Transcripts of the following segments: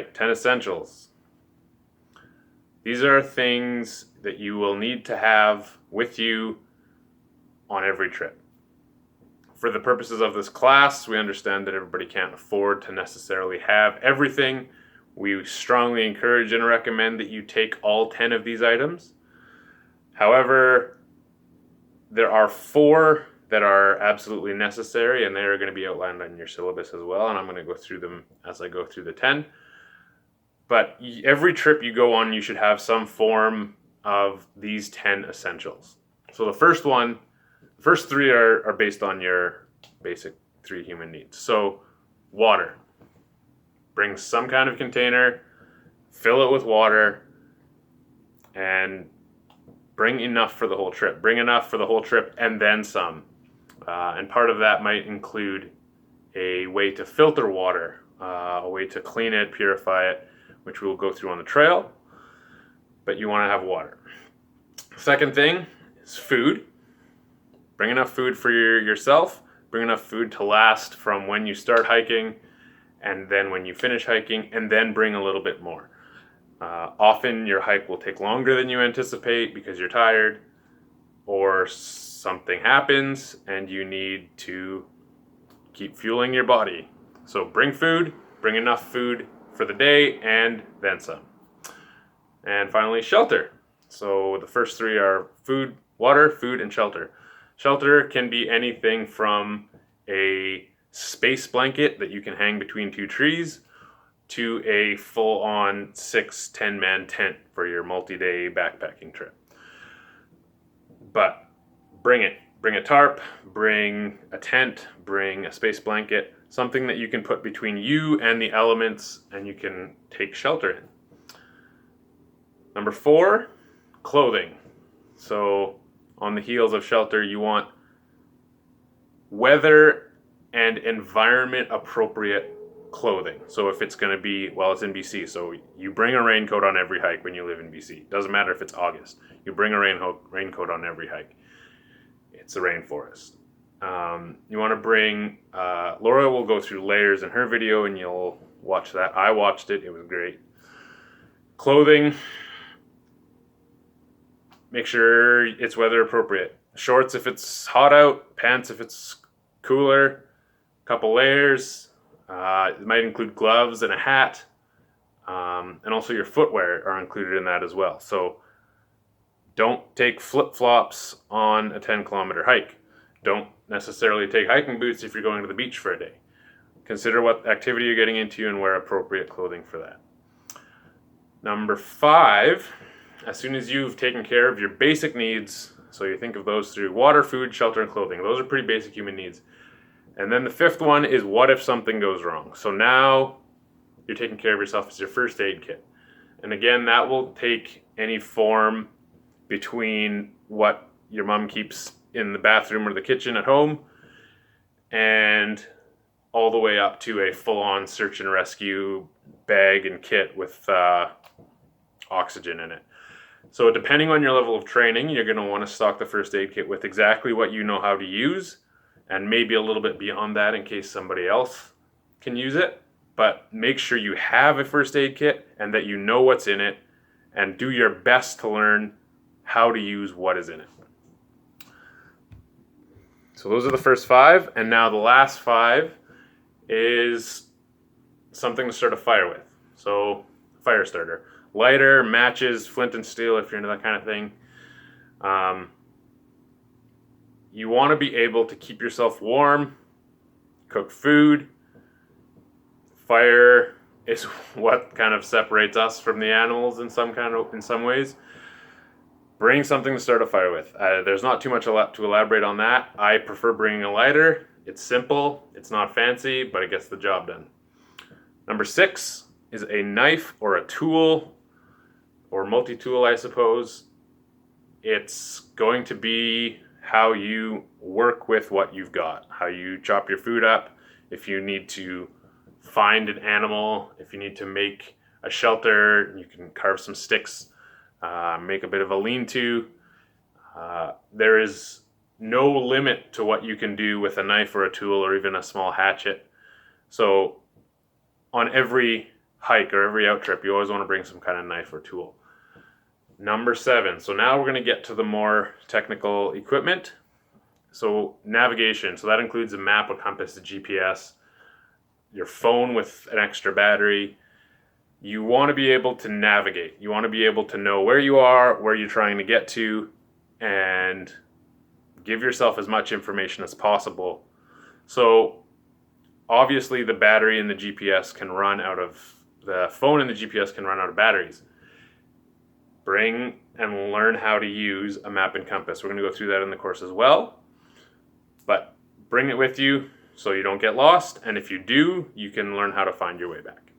right, 10 essentials. These are things that you will need to have with you on every trip. For the purposes of this class, we understand that everybody can't afford to necessarily have everything. We strongly encourage and recommend that you take all 10 of these items. However, there are 4 that are absolutely necessary, and they are going to be outlined on your syllabus as well, and I'm going to go through them as I go through the 10. But every trip you go on, you should have some form of these 10 essentials. So the first 3 are based on your basic 3 human needs. So water. Bring some kind of container, fill it with water, and bring enough for the whole trip. Bring enough for the whole trip and then some. And part of that might include a way to filter water, a way to clean it, purify it, which we'll go through on the trail. But you want to have water. Second thing is food. Bring enough food for yourself. Bring enough food to last from when you start hiking and then when you finish hiking, and then bring a little bit more. Often your hike will take longer than you anticipate because you're tired or something happens and you need to keep fueling your body. So bring food, bring enough food for the day and then some. And finally, shelter. So the first 3 are food, water, food, and shelter. Shelter can be anything from a space blanket that you can hang between 2 trees to a full-on 6-10-man tent for your multi-day backpacking trip. But bring it. Bring a tarp, bring a tent, bring a space blanket, something that you can put between you and the elements and you can take shelter in. Number 4, clothing. So on the heels of shelter, you want weather and environment appropriate clothing. So if it's going to be, well, it's in BC, so you bring a raincoat on every hike when you live in BC. Doesn't matter if it's August. You bring a raincoat on every hike. It's a rainforest. You want to bring, Laura will go through layers in her video and you'll watch that. I watched it. It was great. Clothing, make sure it's weather appropriate. Shorts if it's hot out, pants if it's cooler, couple layers. It might include gloves and a hat, and also your footwear are included in that as well. So don't take flip-flops on a 10-kilometer hike. Don't necessarily take hiking boots if you're going to the beach for a day. Consider what activity you're getting into and wear appropriate clothing for that. Number 5, as soon as you've taken care of your basic needs, so you think of those 3, water, food, shelter, and clothing. Those are pretty basic human needs. And then the 5th one is what if something goes wrong? So now you're taking care of yourself. It's your first aid kit. And again, that will take any form between what your mom keeps in the bathroom or the kitchen at home and all the way up to a full-on search and rescue bag and kit with oxygen in it. So depending on your level of training, you're going to want to stock the first aid kit with exactly what you know how to use, and maybe a little bit beyond that in case somebody else can use it. But make sure you have a first aid kit and that you know what's in it, and do your best to learn how to use what is in it. So those are the first 5, and now the last 5 is something to start a fire with. So fire starter. Lighter, matches, flint and steel if you're into that kind of thing. You want to be able to keep yourself warm, cook food. Fire is what kind of separates us from the animals in some ways. Bring something to start a fire with. There's not too much to elaborate on that. I prefer bringing a lighter. It's simple, it's not fancy, but it gets the job done. Number 6 is a knife or a tool, or multi-tool, I suppose. It's going to be how you work with what you've got, how you chop your food up, if you need to find an animal, if you need to make a shelter, you can carve some sticks, make a bit of a lean-to. There is no limit to what you can do with a knife or a tool or even a small hatchet. So on every hike or every out trip, you always want to bring some kind of knife or tool. Number 7. So now we're going to get to the more technical equipment. So navigation. So that includes a map, a compass, a GPS, your phone with an extra battery. You want to be able to navigate. You want to be able to know where you are, where you're trying to get to, and give yourself as much information as possible. So obviously the battery in the GPS can run out of, the phone and the GPS can run out of batteries. Bring and learn how to use a map and compass. We're going to go through that in the course as well. But bring it with you so you don't get lost. And if you do, you can learn how to find your way back.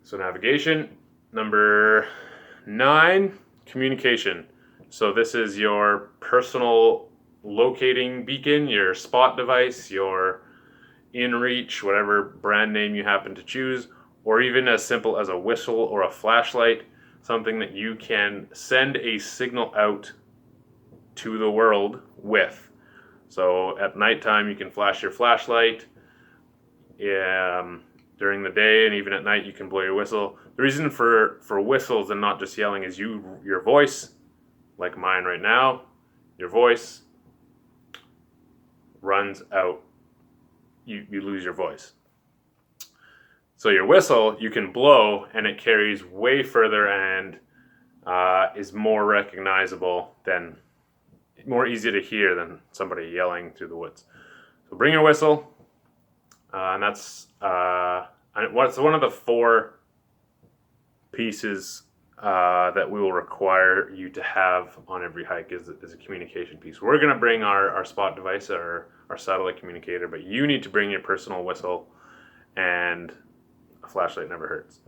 So navigation. Number 9, communication. So this is your personal locating beacon, your spot device, your InReach, whatever brand name you happen to choose, or even as simple as a whistle or a flashlight, something that you can send a signal out to the world with. So at nighttime you can flash your flashlight. During the day and even at night you can blow your whistle. The reason for whistles and not just yelling is your voice, like mine right now, your voice runs out. You lose your voice. So your whistle you can blow and it carries way further and is more recognizable than, more easy to hear than somebody yelling through the woods. So bring your whistle, and that's what's one of the 4 pieces that we will require you to have on every hike is a communication piece. We're going to bring our spot device, our satellite communicator, but you need to bring your personal whistle, and a flashlight never hurts.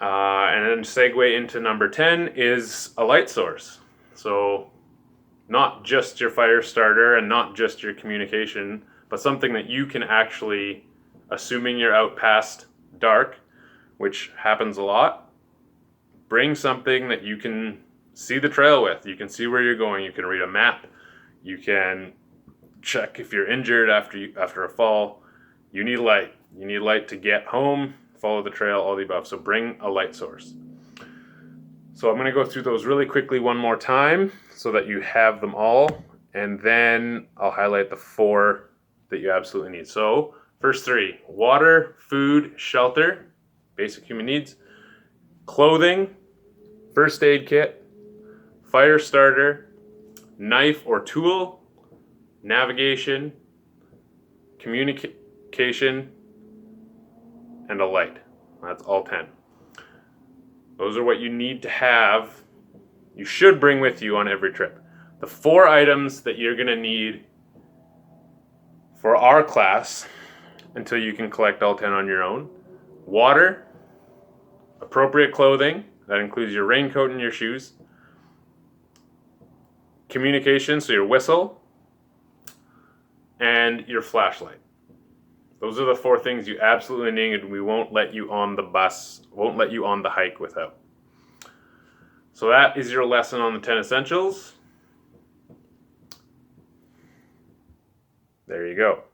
And then segue into number 10 is a light source. So not just your fire starter and not just your communication, but something that you can actually, assuming you're out past dark, which happens a lot, bring something that you can see the trail with. You can see where you're going. You can read a map. You can check if you're injured after a fall. You need light. You need light to get home, follow the trail, all the above. So bring a light source. So I'm going to go through those really quickly one more time so that you have them all, and then I'll highlight the 4 that you absolutely need. So first 3, water, food, shelter, basic human needs, clothing, first aid kit, fire starter, knife or tool, navigation, communication, and a light. That's all 10. Those are what you need to have, you should bring with you on every trip. The 4 items that you're going to need for our class until you can collect all 10 on your own: water, appropriate clothing, that includes your raincoat and your shoes, communication, so your whistle, and your flashlight. Those are the 4 things you absolutely need, and we won't let you on the bus, won't let you on the hike without. So that is your lesson on the 10 essentials. There you go.